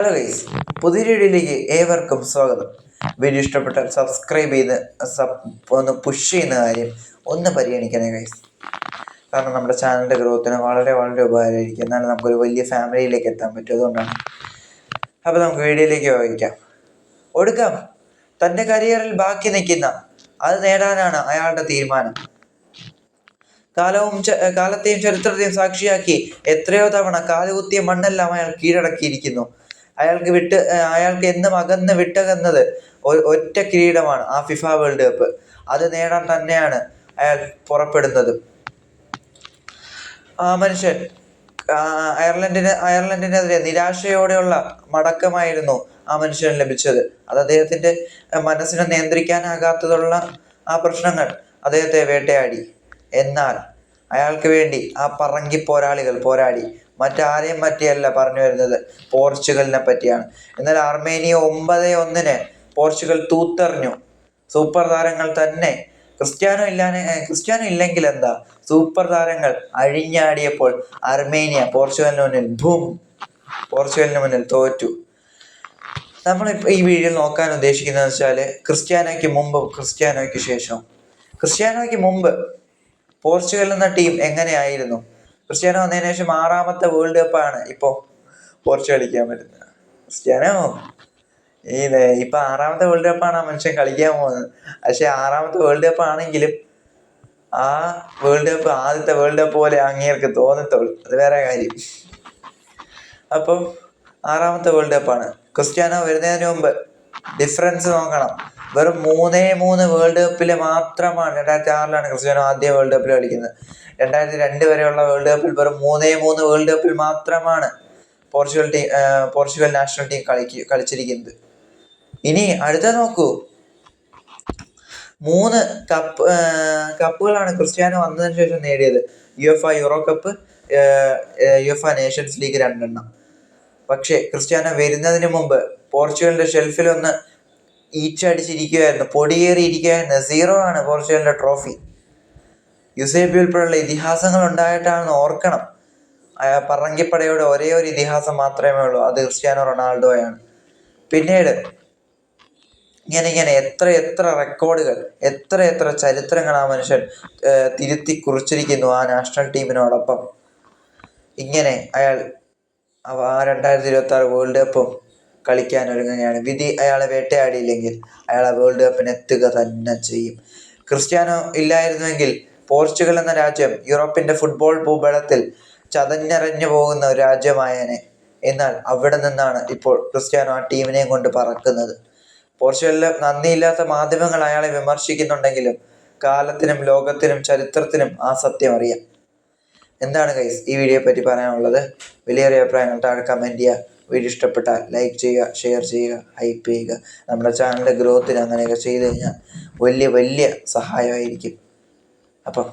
Hello guys, പുതിയൊരു വീഡിയോയിലേക്ക് ഏവർക്കും സ്വാഗതം. വീഡിയോ ഇഷ്ടപ്പെട്ടാൽ സബ്സ്ക്രൈബ് ചെയ്ത് ഒന്ന് പുഷ് ചെയ്യുന്ന കാര്യം ഒന്ന് പരിഗണിക്കണേ ഗൈസ്. കാരണം നമ്മുടെ ചാനലിൻ്റെ ഗ്രോത്തിന് വളരെ വളരെ ഉപകാരമായിരിക്കും. എന്നാലും നമുക്കൊരു വലിയ ഫാമിലിയിലേക്ക് എത്താൻ പറ്റും. അതുകൊണ്ടാണ്. അപ്പോൾ നമുക്ക് വീഡിയോയിലേക്ക് വായിക്കാം. ഒടുക്കം തൻ്റെ കരിയറിൽ ബാക്കി നിൽക്കുന്ന അത് നേടാനാണ് അയാളുടെ തീരുമാനം. കാലത്തെയും ചരിത്രത്തെയും സാക്ഷിയാക്കി എത്രയോ തവണ കാലുകുത്തിയ മണ്ണെല്ലാം അയാൾ കീഴടക്കിയിരിക്കുന്നു. അയാൾക്ക് എന്നും അകന്ന് വിട്ടകന്നത് ഒറ്റ കിരീടമാണ്, ആ ഫിഫ വേൾഡ് കപ്പ്. അത് നേടാൻ തന്നെയാണ് അയാൾ പുറപ്പെടുന്നത്. ആ മനുഷ്യൻ അയർലൻഡിനെതിരെ നിരാശയോടെയുള്ള മടക്കമായിരുന്നു ആ മനുഷ്യന് ലഭിച്ചത്. അത് അദ്ദേഹത്തിൻ്റെ മനസ്സിനെ നിയന്ത്രിക്കാനാകാത്തതുള്ള ആ പ്രശ്നങ്ങൾ അദ്ദേഹത്തെ വേട്ടയാടി. എന്നാൽ അയാൾക്ക് വേണ്ടി ആ പറങ്കി പോരാളികൾ പോരാടി. മറ്റാരെയും പറ്റിയല്ല പറഞ്ഞു വരുന്നത്, പോർച്ചുഗലിനെ പറ്റിയാണ്. എന്നാൽ അർമേനിയ 9-1 പോർച്ചുഗൽ തൂത്തെറിഞ്ഞു. സൂപ്പർ താരങ്ങൾ തന്നെ. ക്രിസ്ത്യാനോ ഇല്ലെങ്കിൽ എന്താ, സൂപ്പർ താരങ്ങൾ അഴിഞ്ഞാടിയപ്പോൾ അർമേനിയ പോർച്ചുഗലിന് മുന്നിൽ തോറ്റു. നമ്മളിപ്പോൾ ഈ വീഡിയോ നോക്കാൻ ഉദ്ദേശിക്കുന്നത് വെച്ചാൽ ക്രിസ്ത്യാനോയ്ക്ക് മുമ്പും ക്രിസ്ത്യാനോയ്ക്ക് ശേഷവും. ക്രിസ്ത്യാനോയ്ക്ക് മുമ്പ് പോർച്ചുഗൽ എന്ന ടീം എങ്ങനെയായിരുന്നു? ക്രിസ്ത്യാനോ വന്നതിന് ശേഷം 6ാമത്തെ വേൾഡ് കപ്പാണ് ഇപ്പോൾ പോർച്ചുഗൽ കളിക്കാൻ പറ്റുന്നത്. ക്രിസ്ത്യാനോ ഇപ്പൊ 6ാമത്തെ വേൾഡ് കപ്പാണ് ആ മനുഷ്യൻ കളിക്കാൻ പോകുന്നത്. പക്ഷെ 6ാമത്തെ വേൾഡ് കപ്പ് ആണെങ്കിലും ആ വേൾഡ് കപ്പ് ആദ്യത്തെ വേൾഡ് കപ്പ് പോലെ അങ്ങേർക്ക് തോന്നത്തുള്ളൂ. അത് വേറെ കാര്യം. അപ്പം 6ാമത്തെ വേൾഡ് കപ്പാണ്. ക്രിസ്ത്യാനോ വരുന്നതിന് മുമ്പ് ഡിഫറൻസ് നോക്കണം. വെറും 3 വേൾഡ് കപ്പിൽ മാത്രമാണ്. 2006 ക്രിസ്ത്യാനോ ആദ്യ വേൾഡ് കപ്പിൽ കളിക്കുന്നത്. 2002 വരെയുള്ള വേൾഡ് കപ്പിൽ വെറും 3 വേൾഡ് കപ്പിൽ മാത്രമാണ് പോർച്ചുഗൽ നാഷണൽ ടീം കളിച്ചിരിക്കുന്നത്. ഇനി അടുത്ത നോക്കൂ, 3 കപ്പുകളാണ് ക്രിസ്ത്യാനോ വന്നതിന് ശേഷം നേടിയത്. യുഎഫ യൂറോ കപ്പ്, യുഎഫ നേഷൻസ് ലീഗ് 2. പക്ഷേ ക്രിസ്ത്യാനോ വരുന്നതിന് മുമ്പ് പോർച്ചുഗലിന്റെ ഷെൽഫിലൊന്ന് ഈച്ചടിച്ചിരിക്കുകയായിരുന്നു, പൊടിയേറിയിരിക്കുകയായിരുന്നു. 0 ആണ് പോർച്ചുഗലിന്റെ ട്രോഫി. യുസേബി ഉൾപ്പെടെയുള്ള ഇതിഹാസങ്ങൾ ഉണ്ടായിട്ടാണെന്ന് ഓർക്കണം. പറങ്കിപ്പടയുടെ ഒരേ ഒരു ഇതിഹാസം മാത്രമേ ഉള്ളൂ, അത് ക്രിസ്ത്യാനോ റൊണാൾഡോയാണ്. പിന്നീട് ഇങ്ങനെ എത്ര റെക്കോർഡുകൾ, എത്ര ചരിത്രങ്ങൾ ആ മനുഷ്യൻ തിരുത്തി കുറിച്ചിരിക്കുന്നു ആ നാഷണൽ ടീമിനോടൊപ്പം. ഇങ്ങനെ അയാൾ 2026 വേൾഡ് കപ്പും കളിക്കാൻ ഒരുങ്ങുകയാണ്. വിധി അയാളെ വേട്ടയാടിയില്ലെങ്കിൽ അയാൾ ആ വേൾഡ് കപ്പിന് എത്തുക തന്നെ ചെയ്യും. ക്രിസ്ത്യാനോ ഇല്ലായിരുന്നുവെങ്കിൽ പോർച്ചുഗൽ എന്ന രാജ്യം യൂറോപ്പിന്റെ ഫുട്ബോൾ ഭൂപടത്തിൽ ചതഞ്ഞറിഞ്ഞു പോകുന്ന ഒരു രാജ്യമായേനെ. എന്നാൽ അവിടെ നിന്നാണ് ഇപ്പോൾ ക്രിസ്ത്യാനോ ആ ടീമിനെയും കൊണ്ട് പറക്കുന്നത്. പോർച്ചുഗലിലെ നന്ദിയില്ലാത്ത മാധ്യമങ്ങൾ അയാളെ വിമർശിക്കുന്നുണ്ടെങ്കിലും കാലത്തിനും ലോകത്തിനും ചരിത്രത്തിനും ആ സത്യം അറിയാം. എന്താണ് ഗൈസ് ഈ വീഡിയോയെ പറ്റി പറയാനുള്ളത്? വലിയൊരു അഭിപ്രായങ്ങൾ താഴെ കമൻറ്റ് ചെയ്യുക. വീഡിയോ ഇഷ്ടപ്പെട്ടാൽ ലൈക്ക് ചെയ്യുക, ഷെയർ ചെയ്യുക, ഹൈപ്പ് ചെയ്യുക. നമ്മുടെ ചാനലിൻ്റെ ഗ്രോത്തിന് അങ്ങനെയൊക്കെ ചെയ്ത് കഴിഞ്ഞാൽ വലിയ സഹായമായിരിക്കും. അപ്പം